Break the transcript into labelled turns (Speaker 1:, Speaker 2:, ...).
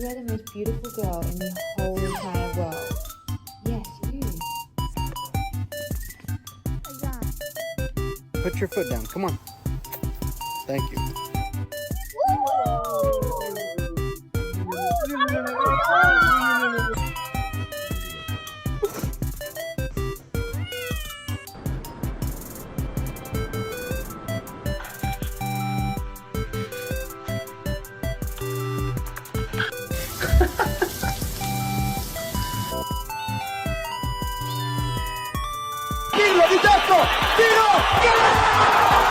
Speaker 1: You are the most beautiful girl in the whole entire world. Yes, you.
Speaker 2: Put your foot down. Come on. Thank you. ¡Tiro, Vitacco! ¡Tiro!